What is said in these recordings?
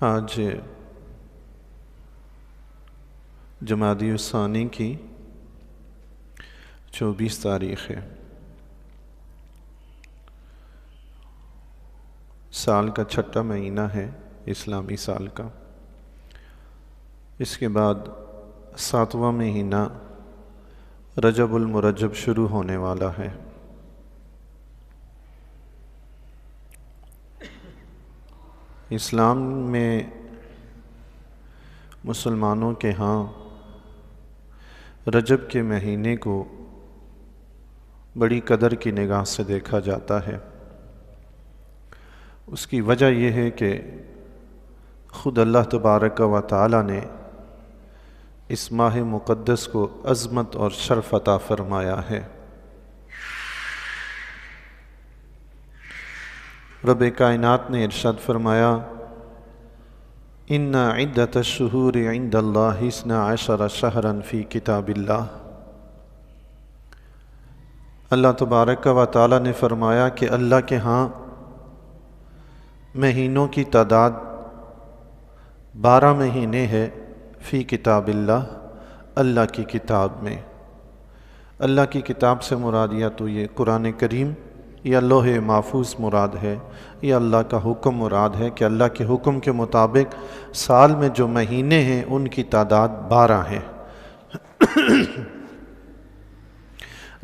آج جمادی الثانی کی 24 تاریخ ہے۔ سال کا چھٹا مہینہ ہے اسلامی سال کا۔ اس کے بعد 7واں مہینہ رجب المرجب شروع ہونے والا ہے۔ اسلام میں مسلمانوں کے ہاں رجب کے مہینے کو بڑی قدر کی نگاہ سے دیکھا جاتا ہے۔ اس کی وجہ یہ ہے کہ خود اللہ تبارک و تعالی نے اس ماہ مقدس کو عظمت اور شرف عطا فرمایا ہے۔ رب کائنات نے ارشاد فرمایا ان عدۃ الشہور عند اللہ 12 شہرا فی کتاب اللہ۔ اللہ تبارک و تعالی نے فرمایا کہ اللہ کے ہاں مہینوں کی تعداد 12 مہینے ہے فی کتاب اللہ، اللہ کی کتاب میں۔ اللہ کی کتاب سے مراد یا تو یہ قرآن کریم یا لوح محفوظ مراد ہے، یا اللہ کا حکم مراد ہے کہ اللہ کے حکم کے مطابق سال میں جو مہینے ہیں ان کی تعداد 12 ہے۔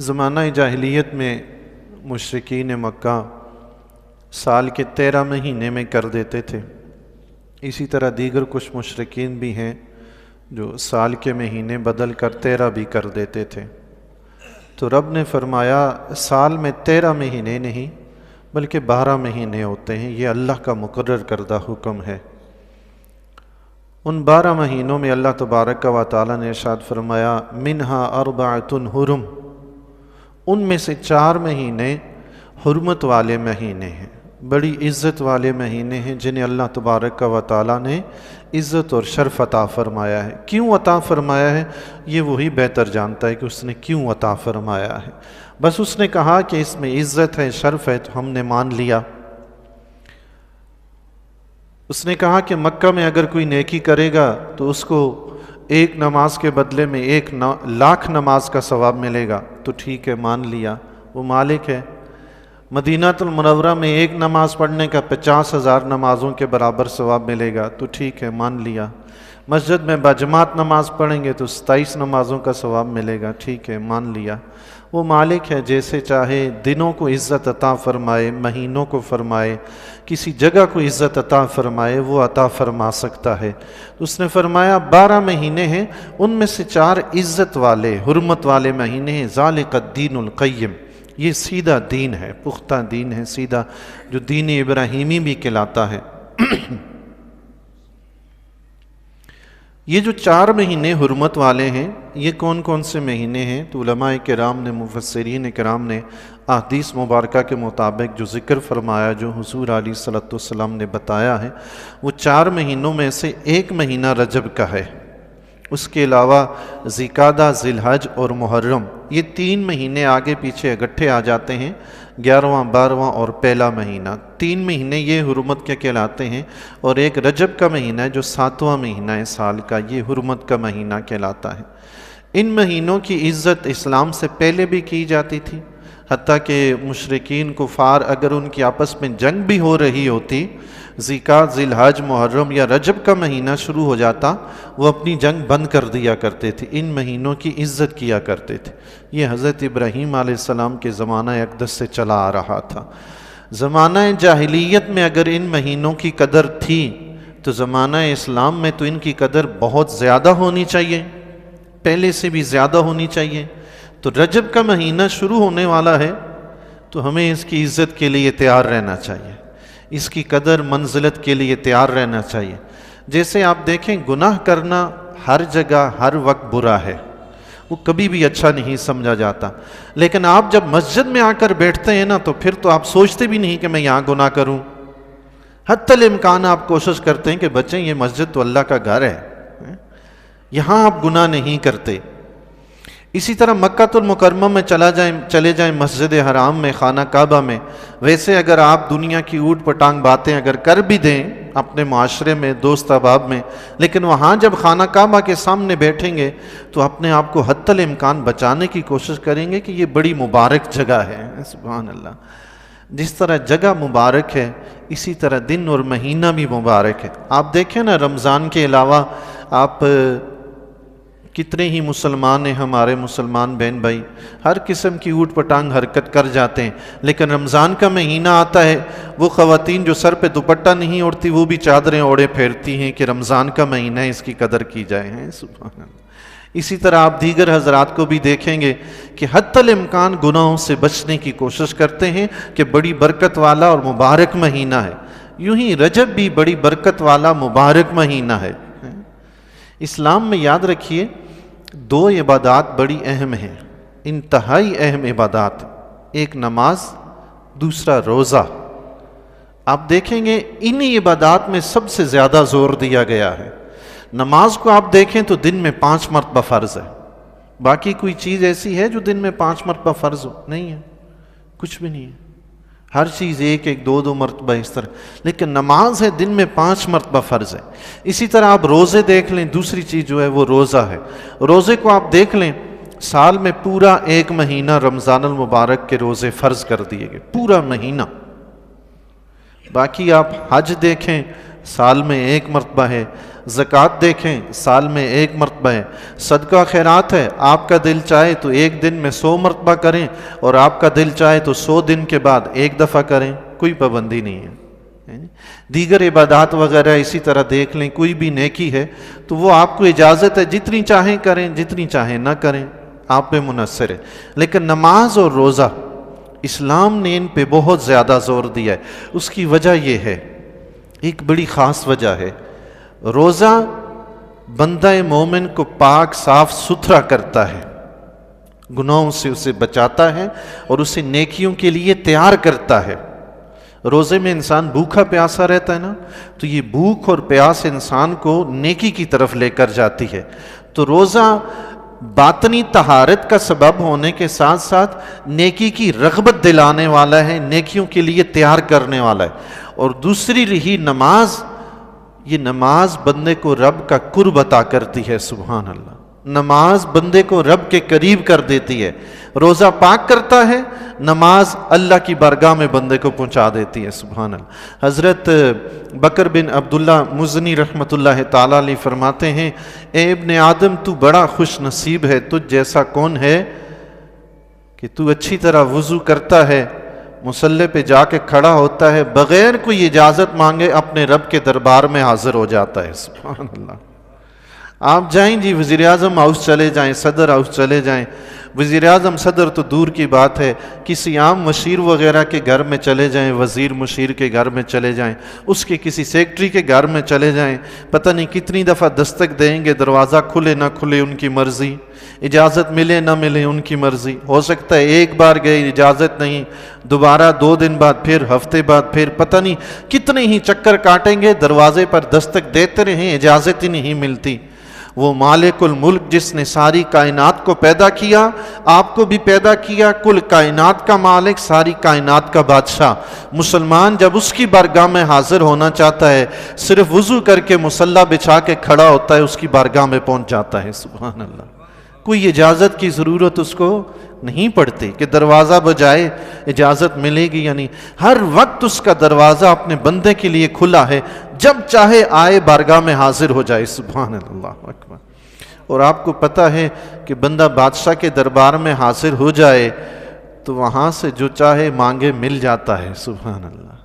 زمانہ جاہلیت میں مشرکین مکہ سال کے 13 مہینے میں کر دیتے تھے۔ اسی طرح دیگر کچھ مشرکین بھی ہیں جو سال کے مہینے بدل کر 13 بھی کر دیتے تھے۔ تو رب نے فرمایا سال میں 13 مہینے نہیں بلکہ 12 مہینے ہوتے ہیں، یہ اللہ کا مقرر کردہ حکم ہے۔ ان 12 مہینوں میں اللہ تبارک و تعالی نے ارشاد فرمایا منہا 4 حرم، ان میں سے 4 مہینے حرمت والے مہینے ہیں، بڑی عزت والے مہینے ہیں جنہیں اللہ تبارک و تعالی نے عزت اور شرف عطا فرمایا ہے۔ کیوں عطا فرمایا ہے یہ وہی بہتر جانتا ہے کہ اس نے کیوں عطا فرمایا ہے۔ بس اس نے کہا کہ اس میں عزت ہے، شرف ہے، تو ہم نے مان لیا۔ اس نے کہا کہ مکہ میں اگر کوئی نیکی کرے گا تو اس کو 1 نماز کے بدلے میں 1,00,000 نماز کا ثواب ملے گا، تو ٹھیک ہے مان لیا، وہ مالک ہے۔ مدینہ المنورہ میں 1 نماز پڑھنے کا 50,000 نمازوں کے برابر ثواب ملے گا، تو ٹھیک ہے مان لیا۔ مسجد میں باجماعت نماز پڑھیں گے تو 27 نمازوں کا ثواب ملے گا، ٹھیک ہے مان لیا۔ وہ مالک ہے، جیسے چاہے دنوں کو عزت عطا فرمائے، مہینوں کو فرمائے، کسی جگہ کو عزت عطا فرمائے، وہ عطا فرما سکتا ہے۔ اس نے فرمایا 12 مہینے ہیں، ان میں سے 4 عزت والے حرمت والے مہینے ہیں۔ ذالک الدین القیم، یہ سیدھا دین ہے، پختہ دین ہے، سیدھا جو دین ابراہیمی بھی کہلاتا ہے۔ یہ جو 4 مہینے حرمت والے ہیں یہ کون کون سے مہینے ہیں؟ تو علماء کرام نے، مفسرین کرام نے احادیث مبارکہ کے مطابق جو ذکر فرمایا، جو حضور علیہ الصلوۃ والسلام نے بتایا ہے، وہ 4 مہینوں میں سے 1 مہینہ رجب کا ہے۔ اس کے علاوہ ذوالقعدہ، ذی الحج اور محرم، یہ 3 مہینے آگے پیچھے اکٹھے آ جاتے ہیں، 11واں، 12واں اور پہلا مہینہ۔ 3 مہینے یہ حرمت کے کہلاتے ہیں، اور ایک رجب کا مہینہ ہے جو 7واں مہینہ ہے سال کا، یہ حرمت کا مہینہ کہلاتا ہے۔ ان مہینوں کی عزت اسلام سے پہلے بھی کی جاتی تھی، حتیٰ کہ مشرکین کفار اگر ان کی آپس میں جنگ بھی ہو رہی ہوتی، ذوالقعدہ، ذی الحج، محرم یا رجب کا مہینہ شروع ہو جاتا، وہ اپنی جنگ بند کر دیا کرتے تھے، ان مہینوں کی عزت کیا کرتے تھے۔ یہ حضرت ابراہیم علیہ السلام کے زمانہ اقدس سے چلا آ رہا تھا۔ زمانہ جاہلیت میں اگر ان مہینوں کی قدر تھی تو زمانہ اسلام میں تو ان کی قدر بہت زیادہ ہونی چاہیے، پہلے سے بھی زیادہ ہونی چاہیے۔ تو رجب کا مہینہ شروع ہونے والا ہے تو ہمیں اس کی عزت کے لیے تیار رہنا چاہیے، اس کی قدر منزلت کے لیے تیار رہنا چاہیے۔ جیسے آپ دیکھیں گناہ کرنا ہر جگہ ہر وقت برا ہے، وہ کبھی بھی اچھا نہیں سمجھا جاتا، لیکن آپ جب مسجد میں آ کر بیٹھتے ہیں نا تو پھر تو آپ سوچتے بھی نہیں کہ میں یہاں گناہ کروں۔ حتی الامکان آپ کوشش کرتے ہیں کہ بچیں یہ مسجد تو اللہ کا گھر ہے، یہاں آپ گناہ نہیں کرتے۔ اسی طرح مکۃ المکرمہ میں چلے جائیں مسجد حرام میں، خانہ کعبہ میں، ویسے اگر آپ دنیا کی اوٹ پٹانگ باتیں اگر کر بھی دیں اپنے معاشرے میں، دوست احباب میں، لیکن وہاں جب خانہ کعبہ کے سامنے بیٹھیں گے تو اپنے آپ کو حتی الامکان بچانے کی کوشش کریں گے کہ یہ بڑی مبارک جگہ ہے۔ سبحان اللہ۔ جس طرح جگہ مبارک ہے اسی طرح دن اور مہینہ بھی مبارک ہے۔ آپ دیکھیں نا، رمضان کے علاوہ آپ کتنے ہی مسلمان ہیں، ہمارے مسلمان بہن بھائی ہر قسم کی اوٹ پٹانگ حرکت کر جاتے ہیں، لیکن رمضان کا مہینہ آتا ہے، وہ خواتین جو سر پہ دوپٹہ نہیں اوڑھتی وہ بھی چادریں اوڑھے پھیرتی ہیں کہ رمضان کا مہینہ ہے، اس کی قدر کی جائے ہیں۔ سبحان اللہ۔ اسی طرح آپ دیگر حضرات کو بھی دیکھیں گے کہ حتی الامکان گناہوں سے بچنے کی کوشش کرتے ہیں کہ بڑی برکت والا اور مبارک مہینہ ہے۔ یوں ہی رجب بھی بڑی برکت والا مبارک مہینہ ہے۔ اسلام میں یاد رکھیے دو عبادات بڑی اہم ہیں، انتہائی اہم عبادات، ایک نماز، دوسرا روزہ۔ آپ دیکھیں گے انہی عبادات میں سب سے زیادہ زور دیا گیا ہے۔ نماز کو آپ دیکھیں تو دن میں 5 مرتبہ فرض ہے، باقی کوئی چیز ایسی ہے جو دن میں 5 مرتبہ فرض ہو؟ نہیں ہے، کچھ بھی نہیں ہے، ہر چیز ایک دو مرتبہ اس طرح، لیکن نماز ہے دن میں 5 مرتبہ فرض ہے۔ اسی طرح آپ روزے دیکھ لیں، دوسری چیز جو ہے وہ روزہ ہے۔ روزے کو آپ دیکھ لیں، سال میں پورا 1 مہینہ رمضان المبارک کے روزے فرض کر دیے گئے، پورا مہینہ۔ باقی آپ حج دیکھیں سال میں 1 مرتبہ ہے، زکوٰۃ دیکھیں سال میں 1 مرتبہ ہے، صدقہ خیرات ہے، آپ کا دل چاہے تو ایک دن میں 100 مرتبہ کریں اور آپ کا دل چاہے تو 100 دن کے بعد 1 دفعہ کریں، کوئی پابندی نہیں ہے۔ دیگر عبادات وغیرہ اسی طرح دیکھ لیں، کوئی بھی نیکی ہے تو وہ آپ کو اجازت ہے جتنی چاہیں کریں، جتنی چاہیں نہ کریں، آپ پہ منحصر ہے۔ لیکن نماز اور روزہ اسلام نے ان پہ بہت زیادہ زور دیا ہے۔ اس کی وجہ یہ ہے، ایک بڑی خاص وجہ ہے، روزہ بندہ مومن کو پاک صاف ستھرا کرتا ہے، گناہوں سے اسے بچاتا ہے اور اسے نیکیوں کے لیے تیار کرتا ہے۔ روزے میں انسان بھوکا پیاسا رہتا ہے نا، تو یہ بھوک اور پیاس انسان کو نیکی کی طرف لے کر جاتی ہے۔ تو روزہ باطنی طہارت کا سبب ہونے کے ساتھ ساتھ نیکی کی رغبت دلانے والا ہے، نیکیوں کے لیے تیار کرنے والا ہے۔ اور دوسری رہی نماز، یہ نماز بندے کو رب کا قرب عطا کرتی ہے۔ سبحان اللہ، نماز بندے کو رب کے قریب کر دیتی ہے۔ روزہ پاک کرتا ہے، نماز اللہ کی بارگاہ میں بندے کو پہنچا دیتی ہے۔ سبحان اللہ۔ حضرت بکر بن عبداللہ مزنی رحمۃ اللہ تعالیٰ علیہ فرماتے ہیں، اے ابن آدم تو بڑا خوش نصیب ہے، تجھ جیسا کون ہے کہ تو اچھی طرح وضو کرتا ہے، مصلی پہ جا کے کھڑا ہوتا ہے، بغیر کوئی اجازت مانگے اپنے رب کے دربار میں حاضر ہو جاتا ہے۔ سبحان اللہ۔ آپ جائیں جی وزیر اعظم ہاؤس چلے جائیں، صدر ہاؤس چلے جائیں، وزیر اعظم صدر تو دور کی بات ہے، کسی عام مشیر وغیرہ کے گھر میں چلے جائیں، وزیر مشیر کے گھر میں چلے جائیں، اس کے کسی سیکٹری کے گھر میں چلے جائیں، پتہ نہیں کتنی دفعہ دستک دیں گے، دروازہ کھلے نہ کھلے ان کی مرضی، اجازت ملے نہ ملے ان کی مرضی۔ ہو سکتا ہے ایک بار گئے اجازت نہیں، دوبارہ 2 دن بعد پھر، ہفتے بعد پھر، پتہ نہیں کتنے ہی چکر کاٹیں گے، دروازے پر دستک دیتے رہیں، اجازت ہی نہیں ملتی۔ وہ مالک الملک جس نے ساری کائنات کو پیدا کیا، آپ کو بھی پیدا کیا، کل کائنات کا مالک، ساری کائنات کا بادشاہ، مسلمان جب اس کی بارگاہ میں حاضر ہونا چاہتا ہے، صرف وضو کر کے مصلی بچھا کے کھڑا ہوتا ہے، اس کی بارگاہ میں پہنچ جاتا ہے۔ سبحان اللہ۔ کوئی اجازت کی ضرورت اس کو نہیں پڑتی کہ دروازہ بجائے اجازت ملے گی، یعنی ہر وقت اس کا دروازہ اپنے بندے کے لیے کھلا ہے، جب چاہے آئے بارگاہ میں حاضر ہو جائے۔ سبحان اللہ اکبر۔ اور آپ کو پتہ ہے کہ بندہ بادشاہ کے دربار میں حاضر ہو جائے تو وہاں سے جو چاہے مانگے مل جاتا ہے۔ سبحان اللہ۔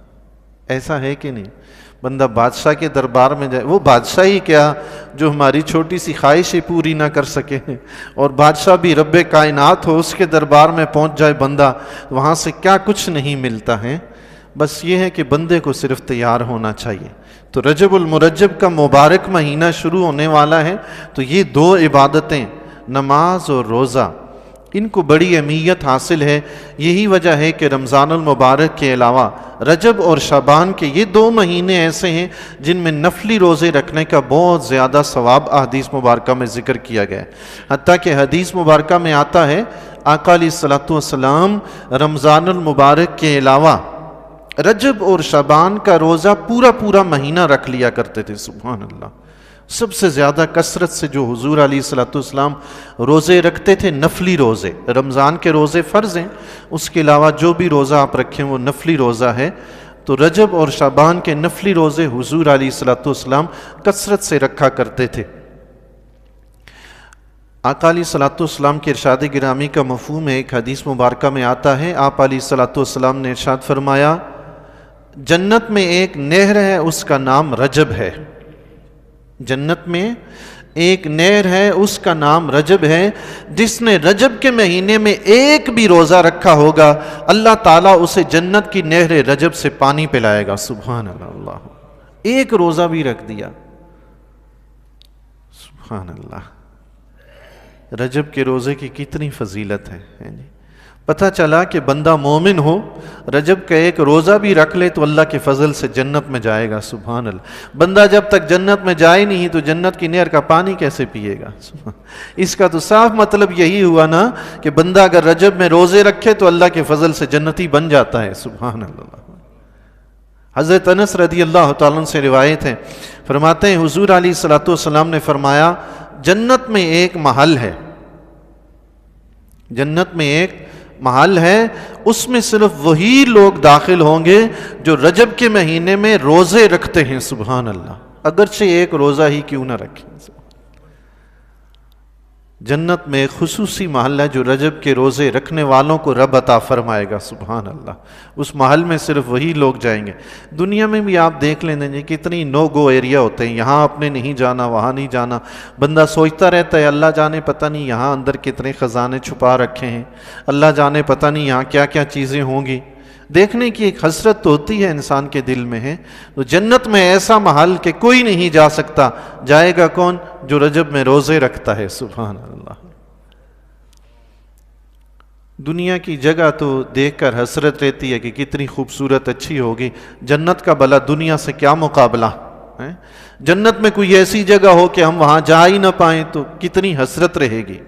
ایسا ہے کہ نہیں؟ بندہ بادشاہ کے دربار میں جائے، وہ بادشاہ ہی کیا جو ہماری چھوٹی سی خواہشیں پوری نہ کر سکے، اور بادشاہ بھی رب کائنات ہو، اس کے دربار میں پہنچ جائے بندہ، وہاں سے کیا کچھ نہیں ملتا ہے۔ بس یہ ہے کہ بندے کو صرف تیار ہونا چاہیے۔ تو رجب المرجب کا مبارک مہینہ شروع ہونے والا ہے، تو یہ 2 عبادتیں، نماز اور روزہ، ان کو بڑی اہمیت حاصل ہے۔ یہی وجہ ہے کہ رمضان المبارک کے علاوہ رجب اور شعبان کے یہ 2 مہینے ایسے ہیں جن میں نفلی روزے رکھنے کا بہت زیادہ ثواب احادیث مبارکہ میں ذکر کیا گیا ہے۔ حتیٰ کہ حدیث مبارکہ میں آتا ہے آقا علیہ الصلوۃ والسلام رمضان المبارک کے علاوہ رجب اور شعبان کا روزہ پورا مہینہ رکھ لیا کرتے تھے۔ سبحان اللہ۔ سب سے زیادہ کثرت سے جو حضور علیہ الصلوۃ والسلام روزے رکھتے تھے نفلی روزے، رمضان کے روزے فرض ہیں، اس کے علاوہ جو بھی روزہ آپ رکھیں وہ نفلی روزہ ہے، تو رجب اور شعبان کے نفلی روزے حضور علیہ الصلوۃ والسلام کثرت سے رکھا کرتے تھے۔ آقا علیہ الصلوۃ والسلام کے ارشاد گرامی کا مفہوم ہے، ایک حدیث مبارکہ میں آتا ہے، آپ علیہ الصلوۃ والسلام نے ارشاد فرمایا جنت میں ایک نہر ہے اس کا نام رجب ہے، جنت میں ایک نہر ہے اس کا نام رجب ہے، جس نے رجب کے مہینے میں ایک بھی روزہ رکھا ہوگا اللہ تعالیٰ اسے جنت کی نہر رجب سے پانی پلائے گا۔ سبحان اللہ۔ ایک روزہ بھی رکھ دیا، سبحان اللہ۔ رجب کے روزے کی کتنی فضیلت ہے جی۔ پتہ چلا کہ بندہ مومن ہو رجب کا ایک روزہ بھی رکھ لے تو اللہ کے فضل سے جنت میں جائے گا۔ سبحان اللہ۔ بندہ جب تک جنت میں جائے نہیں تو جنت کی نہر کا پانی کیسے پیے گا؟ اس کا تو صاف مطلب یہی ہوا نا کہ بندہ اگر رجب میں روزے رکھے تو اللہ کے فضل سے جنتی بن جاتا ہے۔ سبحان اللہ۔ حضرت انس رضی اللہ تعالیٰ عنہ سے روایت ہے، فرماتے ہیں حضور علیہ الصلوۃ والسلام نے فرمایا جنت میں ایک محل ہے، جنت میں ایک محل ہے، اس میں صرف وہی لوگ داخل ہوں گے جو رجب کے مہینے میں روزے رکھتے ہیں۔ سبحان اللہ۔ اگرچہ ایک روزہ ہی کیوں نہ رکھیں، جنت میں ایک خصوصی محل ہے جو رجب کے روزے رکھنے والوں کو رب عطا فرمائے گا۔ سبحان اللہ۔ اس محل میں صرف وہی لوگ جائیں گے۔ دنیا میں بھی آپ دیکھ لیں جی کتنی نو گو ایریا ہوتے ہیں، یہاں آپ نے نہیں جانا، وہاں نہیں جانا، بندہ سوچتا رہتا ہے اللہ جانے پتہ نہیں یہاں اندر کتنے خزانے چھپا رکھے ہیں، اللہ جانے پتہ نہیں یہاں کیا کیا چیزیں ہوں گی۔ دیکھنے کی ایک حسرت تو ہوتی ہے انسان کے دل میں ہے۔ تو جنت میں ایسا محل کہ کوئی نہیں جا سکتا، جائے گا کون؟ جو رجب میں روزے رکھتا ہے۔ سبحان اللہ۔ دنیا کی جگہ تو دیکھ کر حسرت رہتی ہے کہ کتنی خوبصورت اچھی ہوگی، جنت کا بھلا دنیا سے کیا مقابلہ ہے؟ جنت میں کوئی ایسی جگہ ہو کہ ہم وہاں جا ہی نہ پائیں تو کتنی حسرت رہے گی۔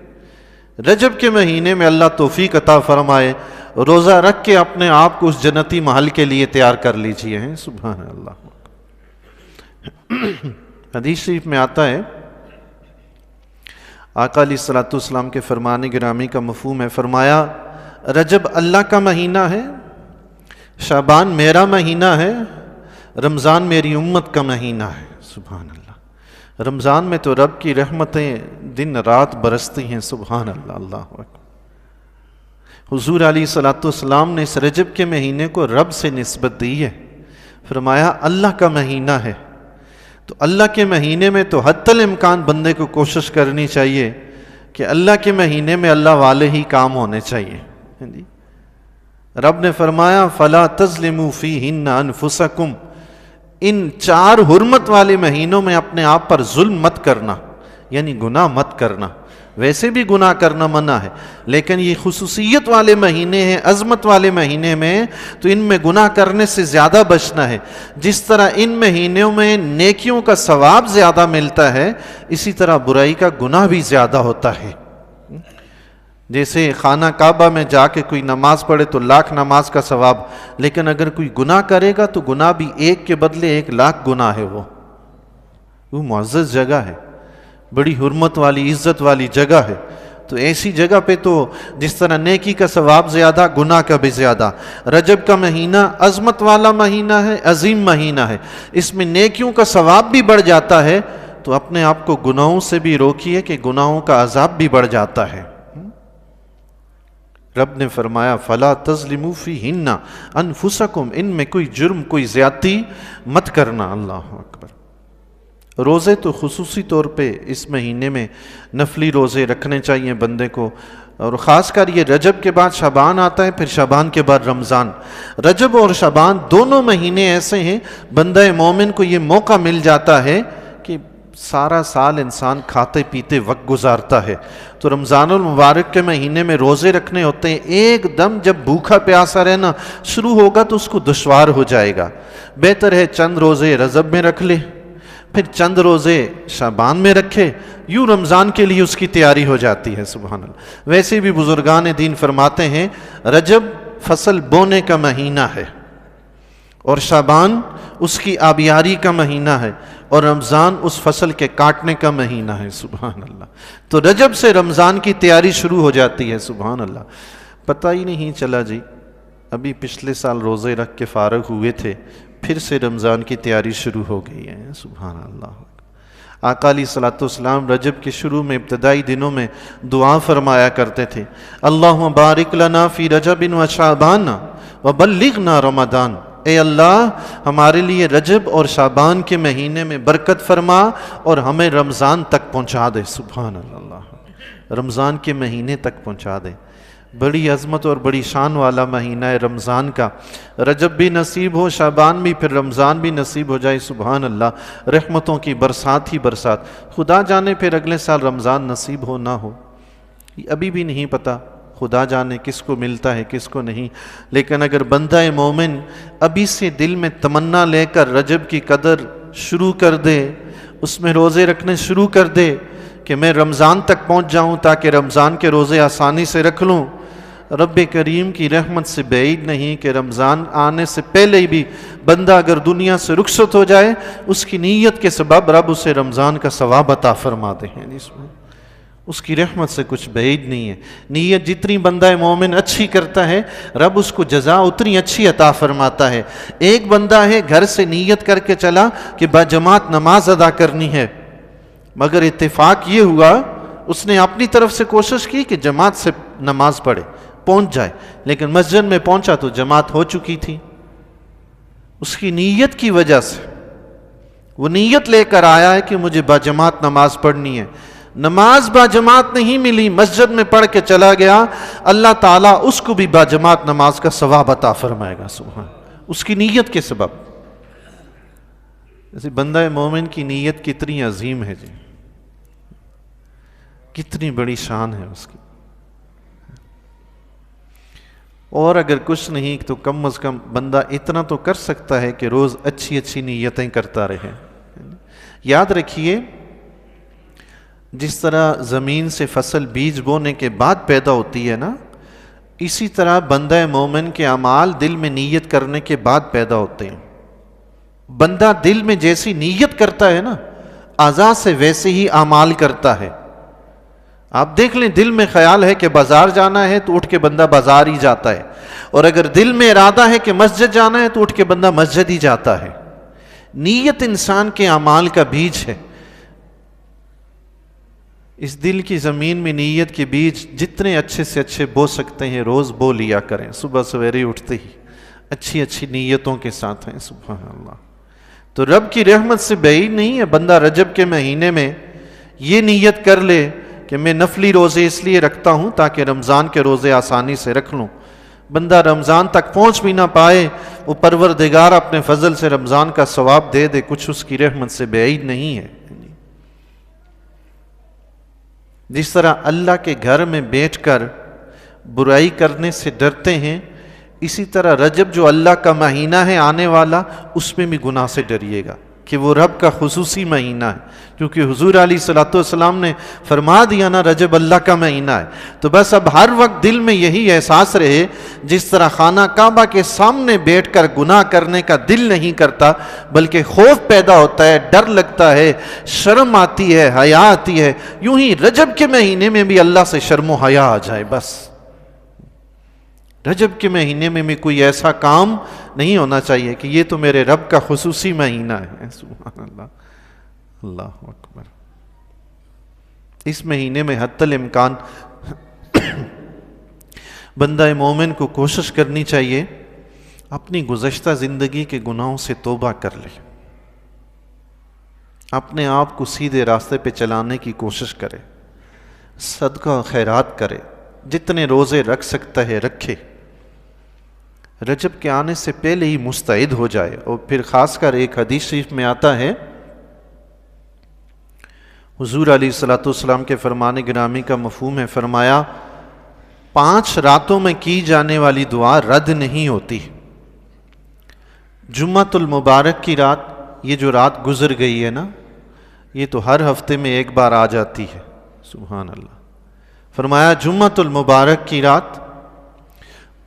رجب کے مہینے میں اللہ توفیق عطا فرمائے، روزہ رکھ کے اپنے آپ کو اس جنتی محل کے لیے تیار کر لیجئے ہیں۔ سبحان اللہ۔ حدیث شریف میں آتا ہے آقا علیہ الصلوۃ والسلام کے فرمان گرامی کا مفہوم ہے، فرمایا رجب اللہ کا مہینہ ہے، شعبان میرا مہینہ ہے، رمضان میری امت کا مہینہ ہے۔ سبحان اللہ۔ رمضان میں تو رب کی رحمتیں دن رات برستی ہیں۔ سبحان اللہ۔ اللہ اکبر۔ حضور علیہ الصلوۃ والسلام نے اس رجب کے مہینے کو رب سے نسبت دی ہے، فرمایا اللہ کا مہینہ ہے۔ تو اللہ کے مہینے میں تو حتی الامکان بندے کو کوشش کرنی چاہیے کہ اللہ کے مہینے میں اللہ والے ہی کام ہونے چاہیے۔ رب نے فرمایا فَلَا تَظْلِمُوا فِيهِنَّ أَنفُسَكُمْ، ان 4 حرمت والے مہینوں میں اپنے آپ پر ظلم مت کرنا، یعنی گناہ مت کرنا۔ ویسے بھی گناہ کرنا منع ہے، لیکن یہ خصوصیت والے مہینے ہیں، عظمت والے مہینے میں، تو ان میں گناہ کرنے سے زیادہ بچنا ہے۔ جس طرح ان مہینوں میں نیکیوں کا ثواب زیادہ ملتا ہے، اسی طرح برائی کا گناہ بھی زیادہ ہوتا ہے۔ جیسے خانہ کعبہ میں جا کے کوئی نماز پڑھے تو 1,00,000 نماز کا ثواب، لیکن اگر کوئی گناہ کرے گا تو گناہ بھی 1 کے بدلے 1,00,000 گناہ ہے۔ وہ معزز جگہ ہے، بڑی حرمت والی عزت والی جگہ ہے۔ تو ایسی جگہ پہ تو جس طرح نیکی کا ثواب زیادہ، گناہ کا بھی زیادہ۔ رجب کا مہینہ عظمت والا مہینہ ہے، عظیم مہینہ ہے، اس میں نیکیوں کا ثواب بھی بڑھ جاتا ہے، تو اپنے آپ کو گناہوں سے بھی روکیے کہ گناہوں کا عذاب بھی بڑھ جاتا ہے۔ رب نے فرمایا فَلَا تَظْلِمُوا فِيهِنَّ أَنفُسَكُمْ، ان میں کوئی جرم، کوئی زیادتی مت کرنا۔ اللہ اکبر۔ روزے تو خصوصی طور پہ اس مہینے میں نفلی روزے رکھنے چاہیے بندے کو، اور خاص کر یہ رجب کے بعد شعبان آتا ہے، پھر شعبان کے بعد رمضان۔ رجب اور شعبان دونوں مہینے ایسے ہیں بندہ مومن کو یہ موقع مل جاتا ہے کہ سارا سال انسان کھاتے پیتے وقت گزارتا ہے، تو رمضان المبارک کے مہینے میں روزے رکھنے ہوتے ہیں، ایک دم جب بھوکا پیاسا رہنا شروع ہوگا تو اس کو دشوار ہو جائے گا۔ بہتر ہے چند روزے رجب میں رکھ لے، پھر چند روزے شعبان میں رکھے، یوں رمضان کے لیے اس کی تیاری ہو جاتی ہے۔ سبحان اللہ۔ ویسے بھی بزرگان دین فرماتے ہیں رجب فصل بونے کا مہینہ ہے، اور شعبان اس کی آبیاری کا مہینہ ہے، اور رمضان اس فصل کے کاٹنے کا مہینہ ہے۔ سبحان اللہ۔ تو رجب سے رمضان کی تیاری شروع ہو جاتی ہے۔ سبحان اللہ۔ پتہ ہی نہیں چلا جی، ابھی پچھلے سال روزے رکھ کے فارغ ہوئے تھے، پھر سے رمضان کی تیاری شروع ہو گئی ہے۔ سبحان اللہ۔ آقا علیہ الصلوۃ والسلام رجب کے شروع میں ابتدائی دنوں میں دعا فرمایا کرتے تھے، اللہم بارک لنا فی رجب و شعبان وبلغنا رمضان۔ اے اللہ ہمارے لیے رجب اور شعبان کے مہینے میں برکت فرما اور ہمیں رمضان تک پہنچا دے۔ سبحان اللہ۔ رمضان کے مہینے تک پہنچا دے۔ بڑی عظمت اور بڑی شان والا مہینہ ہے رمضان کا۔ رجب بھی نصیب ہو، شعبان بھی، پھر رمضان بھی نصیب ہو جائے، سبحان اللہ، رحمتوں کی برسات ہی برسات۔ خدا جانے پھر اگلے سال رمضان نصیب ہو نہ ہو، ابھی بھی نہیں پتہ، خدا جانے کس کو ملتا ہے کس کو نہیں۔ لیکن اگر بندہ مومن ابھی سے دل میں تمنا لے کر رجب کی قدر شروع کر دے، اس میں روزے رکھنے شروع کر دے کہ میں رمضان تک پہنچ جاؤں تاکہ رمضان کے روزے آسانی سے رکھ لوں، رب کریم کی رحمت سے بعید نہیں کہ رمضان آنے سے پہلے ہی بھی بندہ اگر دنیا سے رخصت ہو جائے، اس کی نیت کے سبب رب اسے رمضان کا ثواب عطا فرماتے ہیں۔ اس کی رحمت سے کچھ بعید نہیں ہے۔ نیت جتنی بندہ مومن اچھی کرتا ہے، رب اس کو جزا اتنی اچھی عطا فرماتا ہے۔ ایک بندہ ہے گھر سے نیت کر کے چلا کہ باجماعت نماز ادا کرنی ہے، مگر اتفاق یہ ہوا اس نے اپنی طرف سے کوشش کی کہ جماعت سے نماز پڑھے، پہنچ جائے، لیکن مسجد میں پہنچا تو جماعت ہو چکی تھی۔ اس کی نیت کی وجہ سے، وہ نیت لے کر آیا ہے کہ مجھے باجماعت نماز پڑھنی ہے، نماز باجماعت نہیں ملی، مسجد میں پڑھ کے چلا گیا، اللہ تعالیٰ اس کو بھی باجماعت نماز کا ثواب عطا فرمائے گا۔ سبحان، اس کی نیت کے سبب۔ جیسے بندہ مومن کی نیت کتنی عظیم ہے جی، کتنی بڑی شان ہے اس کی۔ اور اگر کچھ نہیں تو کم از کم بندہ اتنا تو کر سکتا ہے کہ روز اچھی اچھی نیتیں کرتا رہے۔ یاد رکھیے، جس طرح زمین سے فصل بیج بونے کے بعد پیدا ہوتی ہے نا، اسی طرح بندہ مومن کے اعمال دل میں نیت کرنے کے بعد پیدا ہوتے ہیں۔ بندہ دل میں جیسی نیت کرتا ہے نا، اعضاء سے ویسے ہی اعمال کرتا ہے۔ آپ دیکھ لیں، دل میں خیال ہے کہ بازار جانا ہے تو اٹھ کے بندہ بازار ہی جاتا ہے، اور اگر دل میں ارادہ ہے کہ مسجد جانا ہے تو اٹھ کے بندہ مسجد ہی جاتا ہے۔ نیت انسان کے اعمال کا بیج ہے۔ اس دل کی زمین میں نیت کے بیج جتنے اچھے سے اچھے بو سکتے ہیں روز بو لیا کریں، صبح سویرے اٹھتے ہی اچھی اچھی نیتوں کے ساتھ ہیں۔ سبحان اللہ۔ تو رب کی رحمت سے بعید نہیں ہے بندہ رجب کے مہینے میں یہ نیت کر لے کہ میں نفلی روزے اس لیے رکھتا ہوں تاکہ رمضان کے روزے آسانی سے رکھ لوں۔ بندہ رمضان تک پہنچ بھی نہ پائے، وہ پروردگار اپنے فضل سے رمضان کا ثواب دے دے، کچھ اس کی رحمت سے بعید نہیں ہے۔ جس طرح اللہ کے گھر میں بیٹھ کر برائی کرنے سے ڈرتے ہیں، اسی طرح رجب جو اللہ کا مہینہ ہے آنے والا، اس میں بھی گناہ سے ڈریے گا کہ وہ رب کا خصوصی مہینہ ہے، کیونکہ حضور علیہ الصلوۃ والسلام نے فرما دیا نا رجب اللہ کا مہینہ ہے۔ تو بس اب ہر وقت دل میں یہی احساس رہے، جس طرح خانہ کعبہ کے سامنے بیٹھ کر گناہ کرنے کا دل نہیں کرتا، بلکہ خوف پیدا ہوتا ہے، ڈر لگتا ہے، شرم آتی ہے، حیا آتی ہے، یوں ہی رجب کے مہینے میں بھی اللہ سے شرم و حیا آ جائے۔ بس رجب کے مہینے میں بھی کوئی ایسا کام نہیں ہونا چاہیے کہ یہ تو میرے رب کا خصوصی مہینہ ہے۔ سبحان اللہ، اللہ اکبر۔ اس مہینے میں حتی الامکان بندہ مومن کو کوشش کرنی چاہیے اپنی گزشتہ زندگی کے گناہوں سے توبہ کر لے، اپنے آپ کو سیدھے راستے پہ چلانے کی کوشش کرے، صدقہ خیرات کرے، جتنے روزے رکھ سکتا ہے رکھے، رجب کے آنے سے پہلے ہی مستعد ہو جائے۔ اور پھر خاص کر ایک حدیث شریف میں آتا ہے حضور علیہ الصلوۃ والسلام کے فرمان گرامی کا مفہوم ہے، فرمایا 5 راتوں میں کی جانے والی دعا رد نہیں ہوتی۔ جمعۃ المبارک کی رات، یہ جو رات گزر گئی ہے نا، یہ تو ہر ہفتے میں ایک بار آ جاتی ہے، سبحان اللہ۔ فرمایا جمعۃ المبارک کی رات،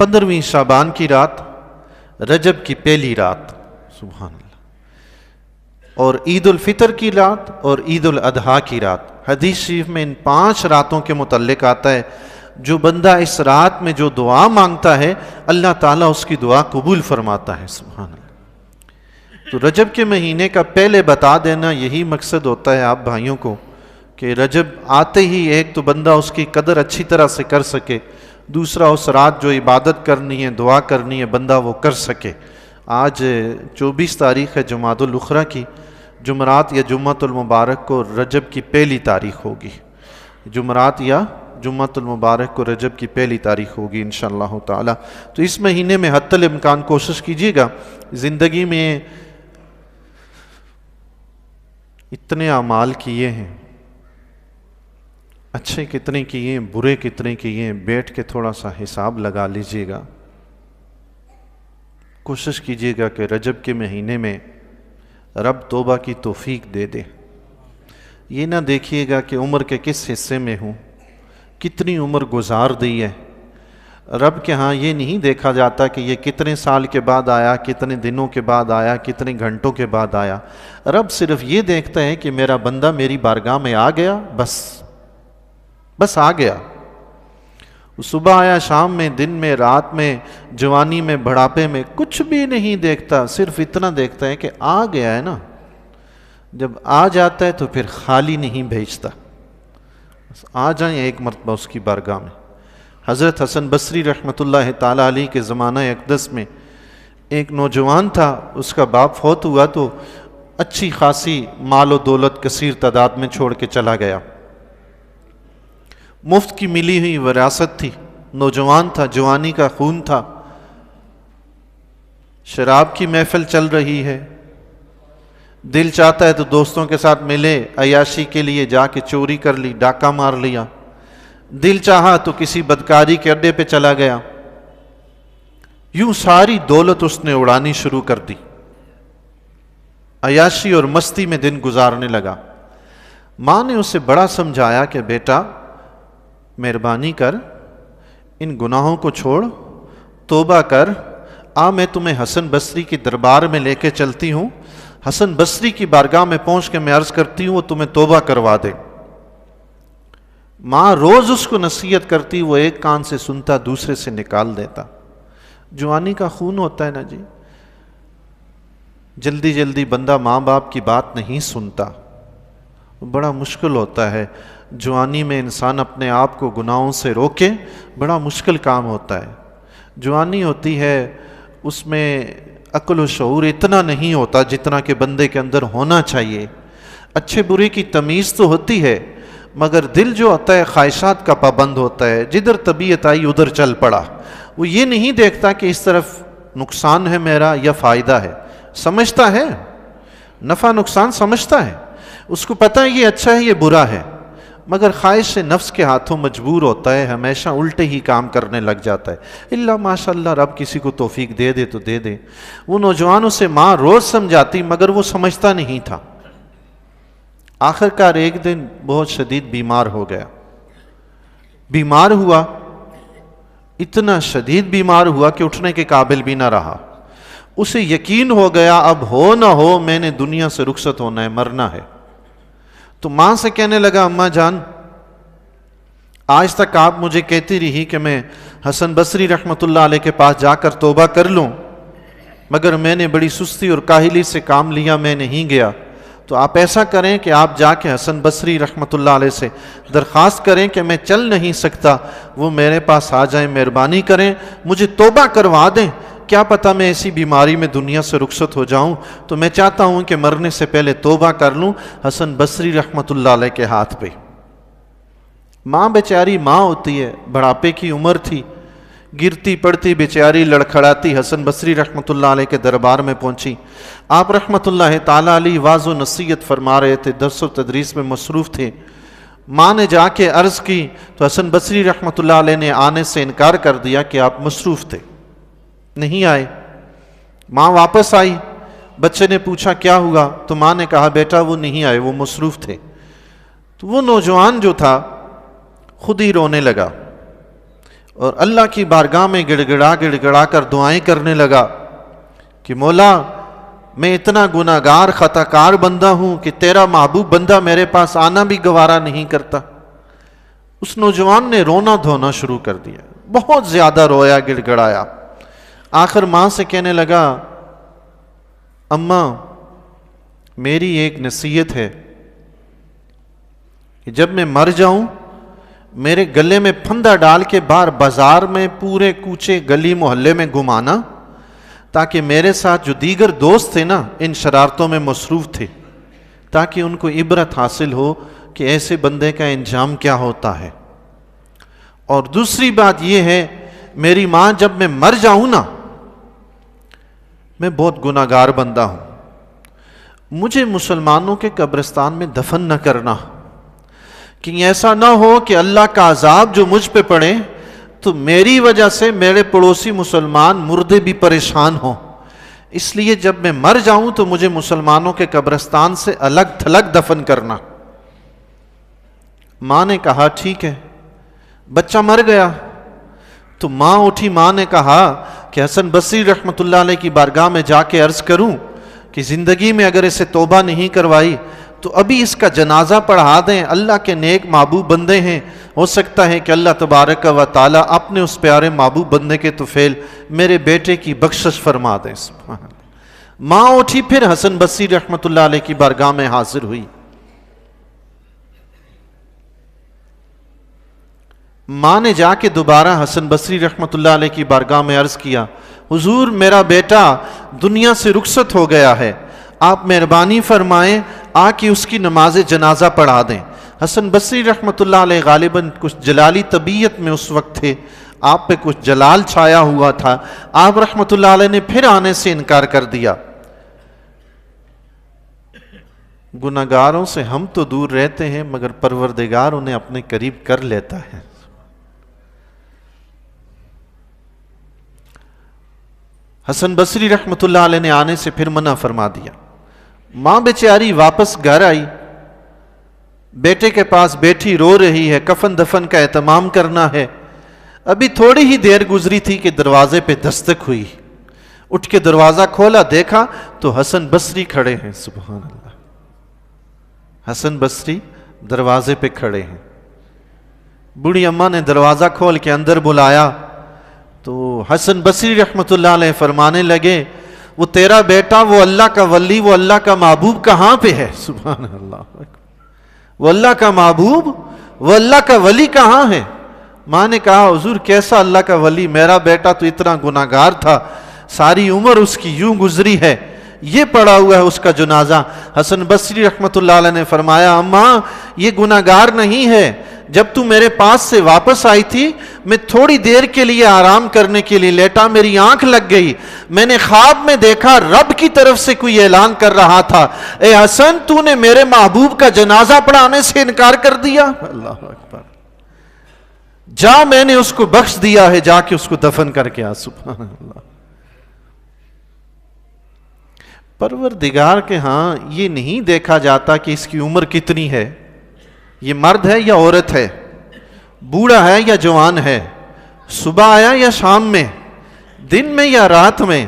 15ویں شعبان کی رات، رجب کی پہلی رات، سبحان اللہ، اور عید الفطر کی رات اور عید الاضحیٰ کی رات۔ حدیث شریف میں ان 5 راتوں کے متعلق آتا ہے، جو بندہ اس رات میں جو دعا مانگتا ہے اللہ تعالیٰ اس کی دعا قبول فرماتا ہے، سبحان اللہ۔ تو رجب کے مہینے کا پہلے بتا دینا یہی مقصد ہوتا ہے آپ بھائیوں کو، کہ رجب آتے ہی ایک تو بندہ اس کی قدر اچھی طرح سے کر سکے، دوسرا اس رات جو عبادت کرنی ہے، دعا کرنی ہے، بندہ وہ کر سکے۔ آج 24 تاریخ ہے جمادی الاخری کی، جمعرات یا جمعۃ المبارک کو رجب کی پہلی تاریخ ہوگی، جمعرات یا جمعۃ المبارک کو رجب کی پہلی تاریخ ہوگی انشاءاللہ تعالی۔ تو اس مہینے میں حتی الامکان کوشش کیجیے گا، زندگی میں اتنے اعمال کیے ہیں، اچھے کتنے کیے ہیں، برے کتنے کیے ہیں، بیٹھ کے تھوڑا سا حساب لگا لیجئے گا۔ کوشش کیجیے گا کہ رجب کے مہینے میں رب توبہ کی توفیق دے دے۔ یہ نہ دیکھیے گا کہ عمر کے کس حصے میں ہوں، کتنی عمر گزار دی ہے۔ رب کے ہاں یہ نہیں دیکھا جاتا کہ یہ کتنے سال کے بعد آیا، کتنے دنوں کے بعد آیا، کتنے گھنٹوں کے بعد آیا۔ رب صرف یہ دیکھتا ہے کہ میرا بندہ میری بارگاہ میں آ گیا، بس آ گیا۔ صبح آیا، شام میں، دن میں، رات میں، جوانی میں، بڑھاپے میں، کچھ بھی نہیں دیکھتا، صرف اتنا دیکھتا ہے کہ آ گیا ہے نا۔ جب آ جاتا ہے تو پھر خالی نہیں بھیجتا، بس آ جائیں ایک مرتبہ اس کی بارگاہ میں۔ حضرت حسن بصری رحمۃ اللہ تعالیٰ علیہ کے زمانہ اقدس میں ایک نوجوان تھا، اس کا باپ فوت ہوا تو اچھی خاصی مال و دولت کثیر تعداد میں چھوڑ کے چلا گیا۔ مفت کی ملی ہوئی وراثت تھی، نوجوان تھا، جوانی کا خون تھا، شراب کی محفل چل رہی ہے، دل چاہتا ہے تو دوستوں کے ساتھ ملے، عیاشی کے لیے جا کے چوری کر لی، ڈاکہ مار لیا، دل چاہا تو کسی بدکاری کے اڈے پہ چلا گیا، یوں ساری دولت اس نے اڑانی شروع کر دی، عیاشی اور مستی میں دن گزارنے لگا۔ ماں نے اسے بڑا سمجھایا کہ بیٹا مہربانی کر، ان گناہوں کو چھوڑ، توبہ کر، میں تمہیں حسن بصری کی دربار میں لے کے چلتی ہوں، حسن بصری کی بارگاہ میں پہنچ کے میں عرض کرتی ہوں وہ تمہیں توبہ کروا دے۔ ماں روز اس کو نصیحت کرتی، وہ ایک کان سے سنتا دوسرے سے نکال دیتا۔ جوانی کا خون ہوتا ہے نا جی، جلدی جلدی بندہ ماں باپ کی بات نہیں سنتا، بڑا مشکل ہوتا ہے۔ جوانی میں انسان اپنے آپ کو گناہوں سے روکے، بڑا مشکل کام ہوتا ہے۔ جوانی ہوتی ہے، اس میں عقل و شعور اتنا نہیں ہوتا جتنا کہ بندے کے اندر ہونا چاہیے۔ اچھے برے کی تمیز تو ہوتی ہے، مگر دل جو ہوتا ہے خواہشات کا پابند ہوتا ہے، جدھر طبیعت آئی ادھر چل پڑا۔ وہ یہ نہیں دیکھتا کہ اس طرف نقصان ہے میرا یا فائدہ ہے، سمجھتا ہے نفع نقصان سمجھتا ہے، اس کو پتہ ہے یہ اچھا ہے یہ برا ہے، مگر خواہش سے نفس کے ہاتھوں مجبور ہوتا ہے، ہمیشہ الٹے ہی کام کرنے لگ جاتا ہے۔ اللہ ماشاءاللہ رب کسی کو توفیق دے دے تو دے دے۔ وہ نوجوان اسے ماں روز سمجھاتی مگر وہ سمجھتا نہیں تھا۔ آخر کار ایک دن بہت شدید بیمار ہو گیا، بیمار ہوا، اتنا شدید بیمار ہوا کہ اٹھنے کے قابل بھی نہ رہا۔ اسے یقین ہو گیا اب ہو نہ ہو میں نے دنیا سے رخصت ہونا ہے، مرنا ہے۔ تو ماں سے کہنے لگا اماں جان، آج تک آپ مجھے کہتی رہی کہ میں حسن بصری رحمۃ اللہ علیہ کے پاس جا کر توبہ کر لوں، مگر میں نے بڑی سستی اور کاہلی سے کام لیا، میں نہیں گیا۔ تو آپ ایسا کریں کہ آپ جا کے حسن بصری رحمۃ اللہ علیہ سے درخواست کریں کہ میں چل نہیں سکتا، وہ میرے پاس آ جائیں، مہربانی کریں، مجھے توبہ کروا دیں، کیا پتہ میں ایسی بیماری میں دنیا سے رخصت ہو جاؤں، تو میں چاہتا ہوں کہ مرنے سے پہلے توبہ کر لوں حسن بصری رحمۃ اللہ علیہ کے ہاتھ پہ۔ ماں بیچاری ماں ہوتی ہے، بڑھاپے کی عمر تھی، گرتی پڑتی بیچاری لڑکھڑاتی حسن بصری رحمۃ اللہ علیہ کے دربار میں پہنچی. آپ رحمۃ اللہ تعالیٰ علیہ واعظ و نصیحت فرما رہے تھے, درس و تدریس میں مصروف تھے. ماں نے جا کے عرض کی تو حسن بصری رحمۃ اللہ علیہ نے آنے سے انکار کر دیا کہ آپ مصروف تھے, نہیں آئے. ماں واپس آئی, بچے نے پوچھا کیا ہوا, تو ماں نے کہا بیٹا وہ نہیں آئے, وہ مصروف تھے. تو وہ نوجوان جو تھا خود ہی رونے لگا اور اللہ کی بارگاہ میں گڑ گڑا کر دعائیں کرنے لگا کہ مولا میں اتنا گناہ گار خطا کار بندہ ہوں کہ تیرا محبوب بندہ میرے پاس آنا بھی گوارا نہیں کرتا. اس نوجوان نے رونا دھونا شروع کر دیا, بہت زیادہ رویا, گڑ گڑایا. آخر ماں سے کہنے لگا اماں میری ایک نصیحت ہے کہ جب میں مر جاؤں میرے گلے میں پھندا ڈال کے باہر بازار میں پورے کوچے گلی محلے میں گھمانا, تاکہ میرے ساتھ جو دیگر دوست تھے نا ان شرارتوں میں مصروف تھے, تاکہ ان کو عبرت حاصل ہو کہ ایسے بندے کا انجام کیا ہوتا ہے. اور دوسری بات یہ ہے میری ماں جب میں مر جاؤں نا, میں بہت گناہ گار بندہ ہوں, مجھے مسلمانوں کے قبرستان میں دفن نہ کرنا, کہ ایسا نہ ہو کہ اللہ کا عذاب جو مجھ پہ پڑے تو میری وجہ سے میرے پڑوسی مسلمان مردے بھی پریشان ہوں. اس لیے جب میں مر جاؤں تو مجھے مسلمانوں کے قبرستان سے الگ تھلگ دفن کرنا. ماں نے کہا ٹھیک ہے. بچہ مر گیا تو ماں اٹھی, ماں نے کہا کہ حسن بصری رحمۃ اللہ علیہ کی بارگاہ میں جا کے عرض کروں کہ زندگی میں اگر اسے توبہ نہیں کروائی تو ابھی اس کا جنازہ پڑھا دیں, اللہ کے نیک محبوب بندے ہیں, ہو سکتا ہے کہ اللہ تبارک و تعالیٰ اپنے اس پیارے محبوب بندے کے طفیل میرے بیٹے کی بخشش فرما دیں. سبحان اللہ. ماں اٹھی پھر حسن بصری رحمۃ اللہ علیہ کی بارگاہ میں حاضر ہوئی. ماں نے جا کے دوبارہ حسن بصری رحمۃ اللہ علیہ کی بارگاہ میں عرض کیا حضور میرا بیٹا دنیا سے رخصت ہو گیا ہے, آپ مہربانی فرمائیں آ کے اس کی نماز جنازہ پڑھا دیں. حسن بصری رحمۃ اللہ علیہ غالباً کچھ جلالی طبیعت میں اس وقت تھے, آپ پہ کچھ جلال چھایا ہوا تھا. آپ رحمۃ اللہ علیہ نے پھر آنے سے انکار کر دیا. گناہ گاروں سے ہم تو دور رہتے ہیں مگر پروردگار انہیں اپنے قریب کر لیتا ہے. حسن بصری رحمۃ اللہ علیہ نے آنے سے پھر منع فرما دیا. ماں بیچاری واپس گھر آئی, بیٹے کے پاس بیٹھی رو رہی ہے, کفن دفن کا اہتمام کرنا ہے. ابھی تھوڑی ہی دیر گزری تھی کہ دروازے پہ دستک ہوئی. اٹھ کے دروازہ کھولا, دیکھا تو حسن بصری کھڑے ہیں. سبحان اللہ, حسن بصری دروازے پہ کھڑے ہیں. بوڑھی اماں نے دروازہ کھول کے اندر بلایا تو حسن بصری رحمۃ اللہ علیہ فرمانے لگے وہ تیرا بیٹا, وہ اللہ کا ولی, وہ اللہ کا محبوب کہاں پہ ہے؟ سبحان اللہ, وہ اللہ کا محبوب, وہ اللہ کا ولی کہاں ہے؟ ماں نے کہا حضور کیسا اللہ کا ولی, میرا بیٹا تو اتنا گناہ گار تھا, ساری عمر اس کی یوں گزری ہے, یہ پڑا ہوا ہے اس کا جنازہ. حسن بصری رحمۃ اللہ علیہ نے فرمایا اماں یہ گناہ گار نہیں ہے, جب تو میرے پاس سے واپس آئی تھی میں تھوڑی دیر کے لیے آرام کرنے کے لیے لیٹا, میری آنکھ لگ گئی, میں نے خواب میں دیکھا رب کی طرف سے کوئی اعلان کر رہا تھا اے حسن تو نے میرے محبوب کا جنازہ پڑھانے سے انکار کر دیا, اللہ اکبر, جا میں نے اس کو بخش دیا ہے, جا کے اس کو دفن کر کے آ. سبحان اللہ. پروردگار کے ہاں یہ نہیں دیکھا جاتا کہ اس کی عمر کتنی ہے, یہ مرد ہے یا عورت ہے, بوڑھا ہے یا جوان ہے, صبح آیا یا شام میں, دن میں یا رات میں,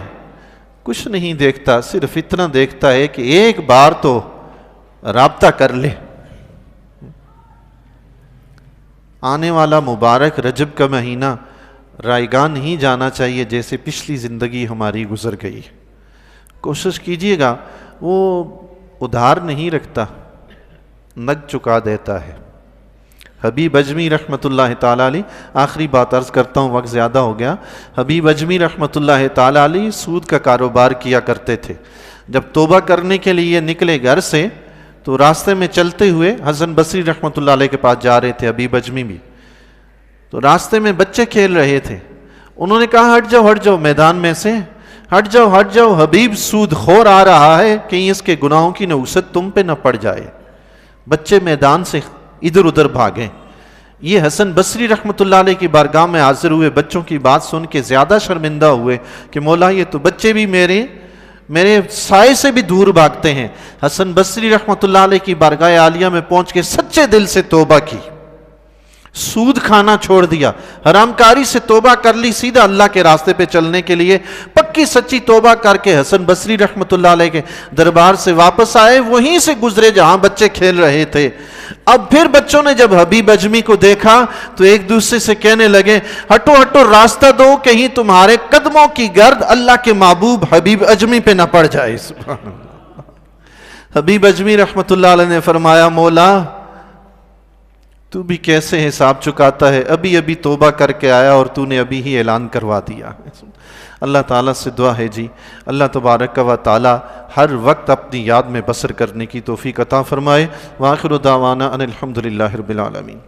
کچھ نہیں دیکھتا. صرف اتنا دیکھتا ہے کہ ایک بار تو رابطہ کر لے. آنے والا مبارک رجب کا مہینہ رائیگاں نہیں جانا چاہیے جیسے پچھلی زندگی ہماری گزر گئی. کوشش کیجئے گا, وہ ادھار نہیں رکھتا, نگ چکا دیتا ہے. حبیب اجمی رحمۃ اللہ تعالیٰ علیہ, آخری بات عرض کرتا ہوں وقت زیادہ ہو گیا. حبیب اجمی رحمۃ اللہ تعالیٰ علیہ سود کا کاروبار کیا کرتے تھے. جب توبہ کرنے کے لیے نکلے گھر سے تو راستے میں چلتے ہوئے حسن بصری رحمۃ اللہ علیہ کے پاس جا رہے تھے, حبیب اجمی بھی. تو راستے میں بچے کھیل رہے تھے, انہوں نے کہا ہٹ جاؤ میدان میں سے، ہٹ جاؤ، حبیب سود خور آ رہا ہے، کہیں اس کے گناہوں کی نحوست تم پہ نہ پڑ جائے۔ بچے میدان سے ادھر ادھر بھاگیں۔ یہ حسن بصری رحمۃ اللہ علیہ کی بارگاہ میں حاضر ہوئے، بچوں کی بات سن کے زیادہ شرمندہ ہوئے کہ مولا یہ تو بچے بھی میرے سائے سے بھی دور بھاگتے ہیں۔ حسن بصری رحمۃ اللہ علیہ کی بارگاہ عالیہ میں پہنچ کے سچے دل سے توبہ کی، سود کھانا چھوڑ دیا، حرام کاری سے توبہ کر لی، سیدھا اللہ کے راستے پہ چلنے کے لیے پکی سچی توبہ کر کے حسن بصری رحمۃ اللہ علیہ کے دربار سے واپس آئے، وہیں سے گزرے جہاں بچے کھیل رہے تھے۔ اب پھر بچوں نے جب حبیب اجمی کو دیکھا تو ایک دوسرے سے کہنے لگے ہٹو راستہ دو، کہیں تمہارے قدموں کی گرد اللہ کے محبوب حبیب اجمی پہ نہ پڑ جائے۔ سبحان اللہ۔ حبیب اجمی رحمۃ اللہ علیہ نے فرمایا مولا تو بھی کیسے حساب چکاتا ہے، ابھی توبہ کر کے آیا اور تو نے ابھی ہی اعلان کروا دیا۔ اللہ تعالیٰ سے دعا ہے جی اللہ تبارک و تعالیٰ ہر وقت اپنی یاد میں بسر کرنے کی توفیق عطا فرمائے۔ وآخر دعوانا ان الحمدللہ رب العالمین۔